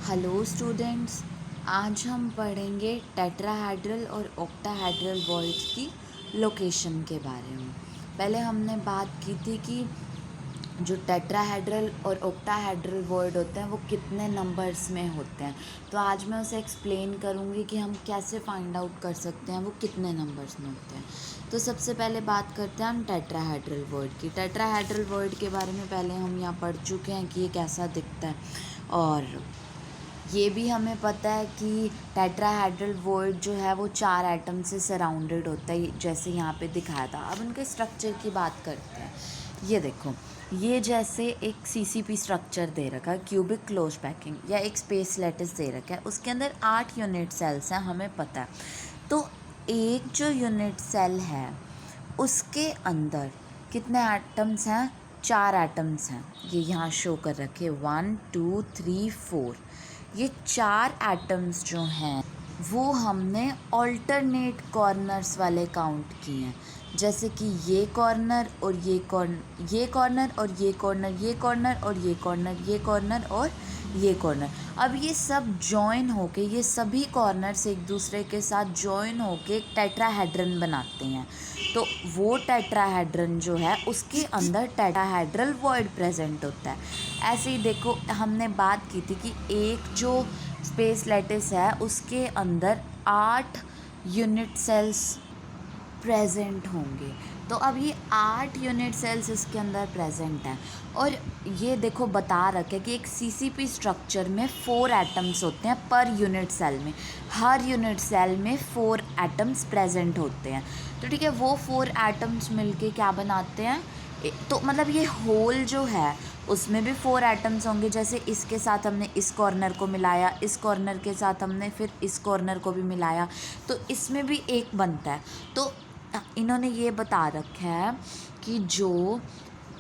Hello students, आज हम पढ़ेंगे टेट्राहेड्रल और ऑक्टाहेड्रल वर्ड्स की लोकेशन के बारे में। पहले हमने बात की थी कि जो टेट्राहेड्रल और ऑक्टाहेड्रल वर्ड होते हैं वो कितने नंबर्स में होते हैं। तो आज मैं उसे एक्सप्लेन करूँगी कि हम कैसे फाइंड आउट कर सकते हैं वो कितने नंबर्स में होते हैं। तो सबसे पहले बात करते हैं हम टेट्राहेड्रल वर्ड की। टेट्राहेड्रल वर्ड के बारे में पहले हम यहाँ पढ़ चुके हैं कि ये कैसा दिखता है, और ये भी हमें पता है कि टेट्राहेड्रल वर्ड जो है वो 4 एटम से सराउंडेड होता है, जैसे यहाँ पे दिखाया था। अब उनके स्ट्रक्चर की बात करते हैं। ये देखो, ये जैसे एक सीसीपी स्ट्रक्चर दे रखा है, क्यूबिक क्लोज पैकिंग, या एक स्पेस लैटिस दे रखा है। उसके अंदर 8 यूनिट सेल्स हैं, हमें पता है। तो एक जो यूनिट सेल है उसके अंदर कितने एटम्स हैं? 4 एटम्स हैं। ये यहाँ शो कर रखे 1 2 3 4। ये 4 एटम्स जो हैं वो हमने ऑल्टरनेट कॉर्नर्स वाले काउंट किए हैं। जैसे कि ये कॉर्नर और ये कॉर्नर, ये कॉर्नर और ये कॉर्नर, ये कॉर्नर और ये कॉर्नर, ये कॉर्नर और ये कॉर्नर। अब ये सब जॉइन होके, ये सभी कॉर्नर्स एक दूसरे के साथ जॉइन होके एक टेट्राहेड्रन बनाते हैं। तो वो टेट्राहेड्रन जो है उसके अंदर टेट्राहेड्रल वर्ड प्रेजेंट होता है। ऐसे ही देखो, हमने बात की थी कि एक जो स्पेस लैटिस है उसके अंदर 8 यूनिट सेल्स प्रेजेंट होंगे। तो अब ये 8 यूनिट सेल्स इसके अंदर प्रेजेंट हैं, और ये देखो बता रखे कि एक सीसीपी स्ट्रक्चर में 4 एटम्स होते हैं पर यूनिट सेल में। हर यूनिट सेल में 4 एटम्स प्रेजेंट होते हैं। तो ठीक है, वो 4 एटम्स मिलके क्या बनाते हैं? तो मतलब ये होल जो है उसमें भी 4 एटम्स होंगे। जैसे इसके साथ हमने इस कॉर्नर को मिलाया, इस कॉर्नर के साथ हमने फिर इस कॉर्नर को भी मिलाया, तो इसमें भी एक बनता है। तो इन्होंने ये बता रखा है कि जो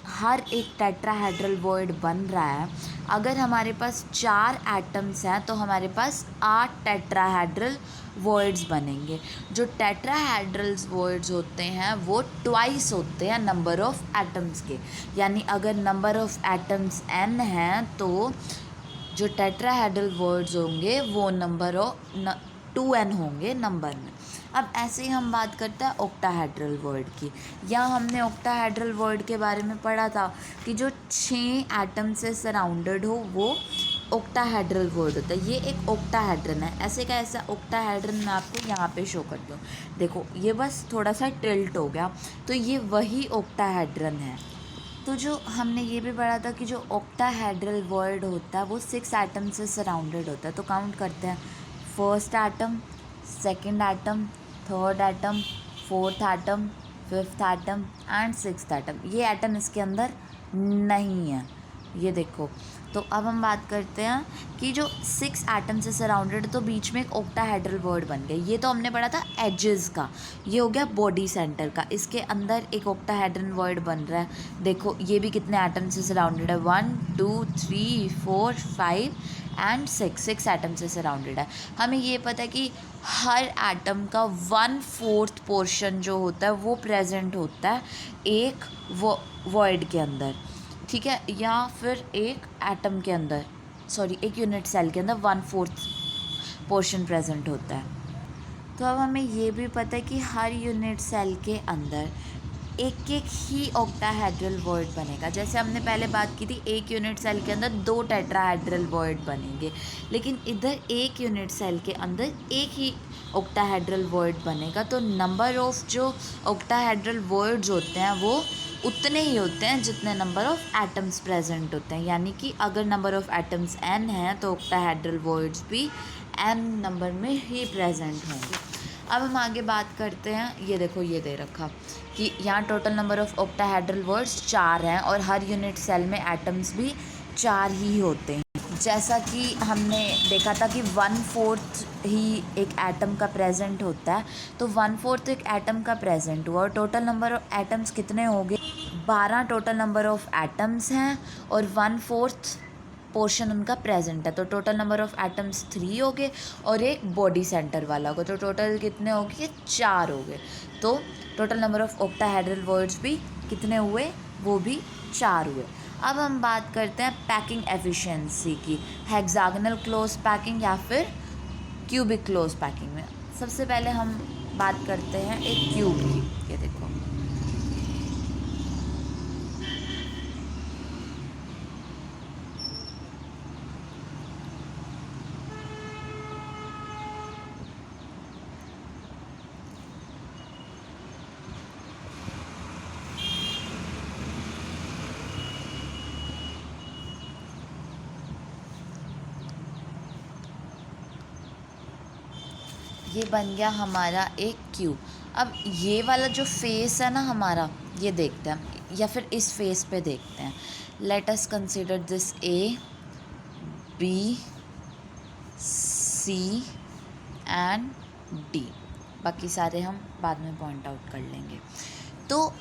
हर एक टेट्राहेड्रल वर्ड बन रहा है, अगर हमारे पास 4 एटम्स हैं तो हमारे पास 8 टेट्राहेड्रल वर्ड्स बनेंगे। जो टेट्राहेड्रल्स वर्ड्स होते हैं वो ट्वाइस होते हैं नंबर ऑफ़ एटम्स के। यानी अगर नंबर ऑफ़ एटम्स n हैं तो जो टेट्राहेड्रल वर्ड्स होंगे वो नंबर ऑफ 2n होंगे नंबर में। अब ऐसे ही हम बात करते हैं ऑक्टाहेड्रल वर्ड की। यहाँ हमने ऑक्टाहेड्रल वर्ड के बारे में पढ़ा था कि जो 6 एटम से सराउंडेड हो वो ऑक्टाहेड्रल वर्ड होता है। ये एक ऑक्टाहेड्रन है। ऐसे का ऐसा ऑक्टाहेड्रन मैं आपको यहाँ पे शो करती हूँ। देखो, ये बस थोड़ा सा टिल्ट हो गया, तो ये वही ऑक्टाहेड्रन है। तो जो हमने ये भी पढ़ा था कि जो ऑक्टाहेड्रल वर्ड होता है वो 6 एटम से सराउंडेड होता है। तो काउंट करते हैं, first atom, second atom, third atom, fourth atom, fifth atom and sixth atom. ये एटम इसके अंदर नहीं है, ये देखो। तो अब हम बात करते हैं कि जो 6 एटम से सराउंडेड, तो बीच में एक ऑक्टाहेड्रल वर्ड बन गया। ये तो हमने पढ़ा था एजेस का, ये हो गया बॉडी सेंटर का। इसके अंदर एक ऑक्टाहेड्रल वर्ड बन रहा है। देखो, ये भी कितने एटम से सराउंडेड है? 1 2 3 4 5 एंड 6 एटम से सराउंडेड है। हमें ये पता है कि हर एटम का 1/4 पोर्शन जो होता है वो प्रेजेंट होता है एक वर्ड के अंदर, ठीक है, या फिर एक एटम के अंदर, सॉरी एक यूनिट सेल के अंदर 1/4 पोर्शन प्रेजेंट होता है। तो अब हमें ये भी पता है कि हर यूनिट सेल के अंदर एक एक ही ऑक्टाहेड्रल वर्ड बनेगा। जैसे हमने पहले बात की थी, एक यूनिट सेल के अंदर 2 टेट्राहेड्रल वर्ड बनेंगे, लेकिन इधर एक यूनिट सेल के अंदर एक ही ऑक्टाहेड्रल वर्ड बनेगा। तो नंबर ऑफ़ जो ऑक्टाहेड्रल वर्ड्स होते हैं वो उतने ही होते हैं जितने नंबर ऑफ़ एटम्स प्रेजेंट होते हैं। यानी कि अगर नंबर ऑफ़ एटम्स n हैं तो ऑक्टाहेड्रल वर्ड्स भी n नंबर में ही प्रेजेंट होंगे। अब हम आगे बात करते हैं। ये देखो, ये दे रखा कि यहाँ total number of octahedral words 4 हैं, और हर यूनिट सेल में एटम्स भी 4 ही होते हैं। जैसा कि हमने देखा था कि 1/4 ही एक एटम का प्रेजेंट होता है, तो 1/4 एक एटम का प्रेजेंट हुआ, और टोटल नंबर ऑफ एटम्स कितने हो गए? 12 टोटल नंबर ऑफ़ एटम्स हैं, और 1/4 पोर्शन उनका प्रेजेंट है। तो टोटल नंबर ऑफ़ एटम्स 3 हो गए, और एक बॉडी सेंटर वाला होगा। तो टोटल कितने हो गए? 4 हो गए। तो total number of octahedral words भी कितने हुए? वो भी 4 हुए। अब हम बात करते हैं पैकिंग एफिशिएंसी की, हेक्सागोनल क्लोज पैकिंग या फिर क्यूबिक क्लोज पैकिंग में। सबसे पहले हम बात करते हैं एक क्यूब की। ये देखो, ये बन गया हमारा एक क्यूब। अब ये वाला जो फेस है ना हमारा, ये देखते हैं या फिर इस फेस पे देखते हैं। Let us consider this A, B, C and D. बाकी सारे हम बाद में पॉइंट आउट कर लेंगे। तो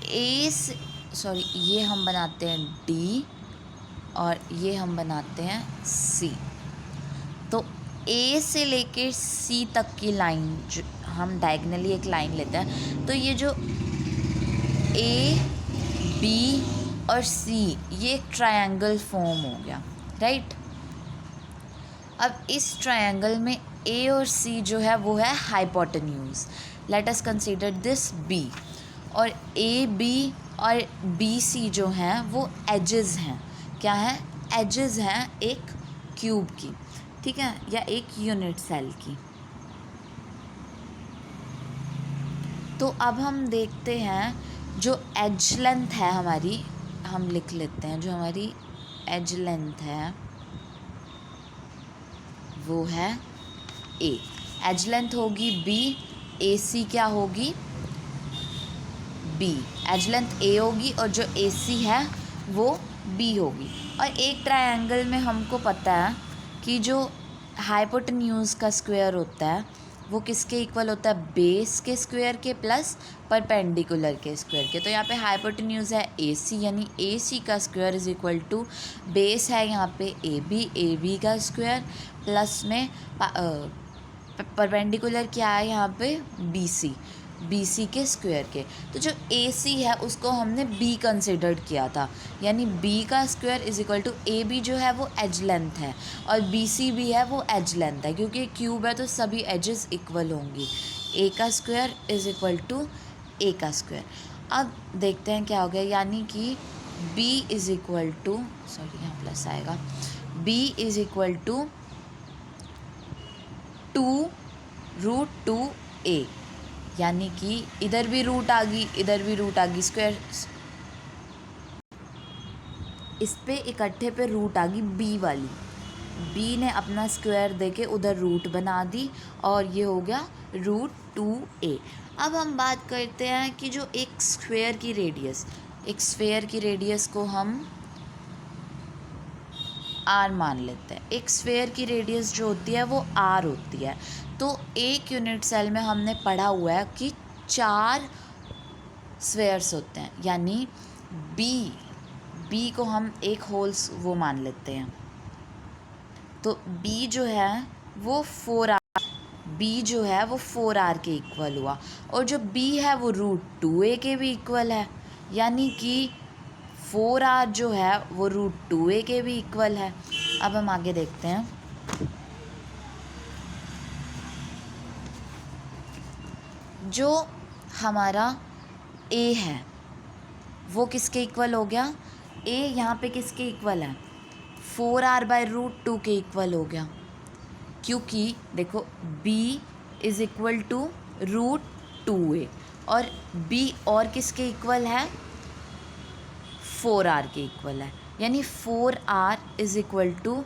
ए से, सॉरी, ये हम बनाते हैं डी और ये हम बनाते हैं सी। तो ए से लेके सी तक की लाइन जो हम डायगनली एक लाइन लेते हैं, तो ये जो ए, बी और सी, ये एक ट्रायंगल फॉर्म हो गया, राइट। अब इस ट्रायंगल में ए और सी जो है वो है hypotenuse. Let us consider this B, और ए बी और बी सी जो हैं वो एजेस हैं। क्या है? एजेस हैं एक क्यूब की, ठीक है, या एक यूनिट सेल की। तो अब हम देखते हैं जो एज लेंथ है हमारी, हम लिख लेते हैं जो हमारी एज लेंथ है वो है ए। एज लेंथ होगी बी, ए सी क्या होगी? बी। एज लेंथ ए होगी और जो ए सी है वो बी होगी। और एक ट्रायंगल में हमको पता है कि जो हाइपोटेन्यूज का स्क्वायर होता है वो किसके इक्वल होता है? बेस के स्क्वायर के प्लस परपेंडिकुलर के स्क्वायर के। तो यहाँ पे हाइपोटेन्यूज है ए सी, यानी ए सी का square is equal to base है यहाँ पे ए बी का स्क्वायर प्लस में परपेंडिकुलर क्या है यहाँ पे? बी सी के स्क्वायर के। तो जो ए सी है उसको हमने बी कंसिडर्ड किया था, यानी बी का square is equal to A B जो है वो एज लेंथ है और बी सी भी है वो एज लेंथ है, क्योंकि क्यूब है तो सभी एजेस इक्वल होंगी। ए का स्क्वायर इज इक्वल टू ए का स्क्वायर। अब देखते हैं क्या हो गया, यानी कि B is equal to, sorry यहाँ प्लस आएगा, B is equal to 2√2a, यानी कि इधर भी रूट आ गई, इधर भी रूट आ गई, स्क्वायर इस पे इकट्ठे पे रूट आ गई बी वाली, बी ने अपना स्क्वायर देके उधर रूट बना दी और ये हो गया √2a। अब हम बात करते हैं कि जो एक स्क्वायर की रेडियस, एक स्फेयर की रेडियस को हम आर मान लेते हैं। एक स्फेयर की रेडियस जो होती है वो आर होती है। तो एक यूनिट सेल में हमने पढ़ा हुआ है कि 4 स्फेयर्स होते हैं, यानी बी को हम एक होल्स वो मान लेते हैं। तो बी जो है वो 4r के इक्वल हुआ, और जो बी है वो √2a के भी इक्वल है, यानी कि 4r जो है वो √2a के भी इक्वल है। अब हम आगे देखते हैं। जो हमारा a है वो किसके इक्वल हो गया? a यहाँ पे किसके इक्वल है? 4r/√2 के इक्वल हो गया, क्योंकि देखो b is equal to √2a और b और किसके इक्वल है? 4r के इक्वल है, यानी 4r is equal to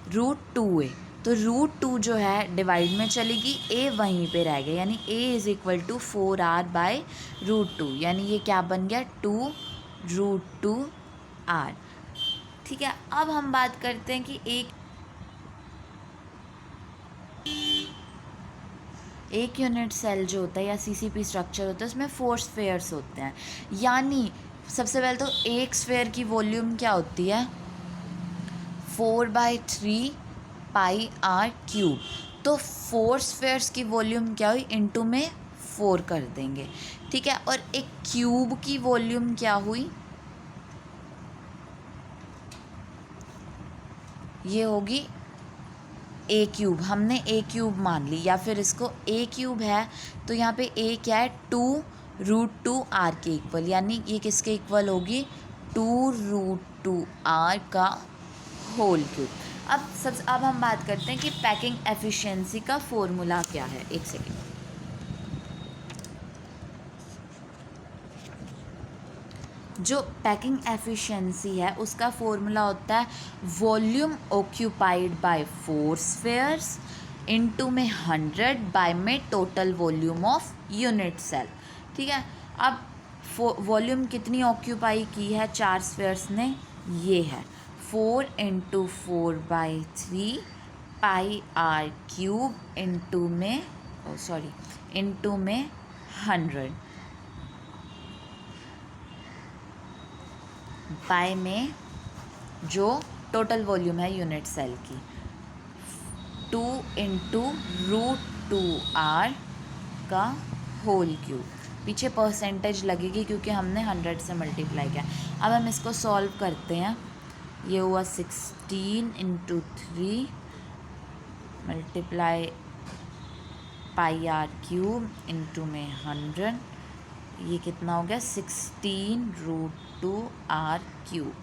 √2a। तो √2 जो है डिवाइड में चलेगी, a वहीं पे रह गया, यानी a is equal to 4r/√2, यानी ये क्या बन गया? 2√2r। ठीक है, अब हम बात करते हैं कि एक यूनिट सेल जो होता है या सीसीपी स्ट्रक्चर होता है उसमें 4 स्फेयर्स होते हैं, यानी सबसे पहले तो एक स्फेयर की वॉल्यूम क्या होती है? 4/3 πr³। तो 4 स्फेयर्स की वॉल्यूम क्या हुई? इनटू में 4 कर देंगे, ठीक है। और एक क्यूब की वॉल्यूम क्या हुई? ये होगी ए क्यूब, हमने ए क्यूब मान ली, या फिर इसको ए क्यूब है तो यहाँ पे ए क्या है, 2√2r के इक्वल, यानी ये किसके इक्वल होगी, 2√2r का होल क्यूब। अब हम बात करते हैं कि पैकिंग एफिशिएंसी का फॉर्मूला क्या है। एक सेकेंड, जो पैकिंग एफिशिएंसी है उसका फॉर्मूला होता है volume occupied by 4 spheres into में 100 बाय में total volume of unit cell. ठीक है, अब वॉल्यूम कितनी ऑक्यूपाई की है 4 स्फीयर्स ने, ये है 4 × 4/3 πr क्यूब इनटू में इनटू में 100 बाय में जो टोटल वॉल्यूम है यूनिट सेल की, 2 × √2r का होल क्यूब। पीछे परसेंटेज लगेगी क्योंकि हमने 100 से मल्टीप्लाई किया। अब हम इसको सॉल्व करते हैं। ये हुआ 16 × 3 मल्टीप्लाई πr क्यूब इनटू में 100, ये कितना हो गया 16√2r क्यूब।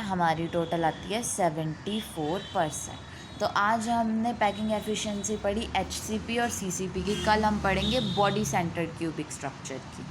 हमारी टोटल आती है 74%। तो आज हमने पैकिंग एफिशिएंसी पढ़ी HCP और CCP की, कल हम पढ़ेंगे बॉडी सेंटर्ड क्यूबिक स्ट्रक्चर की।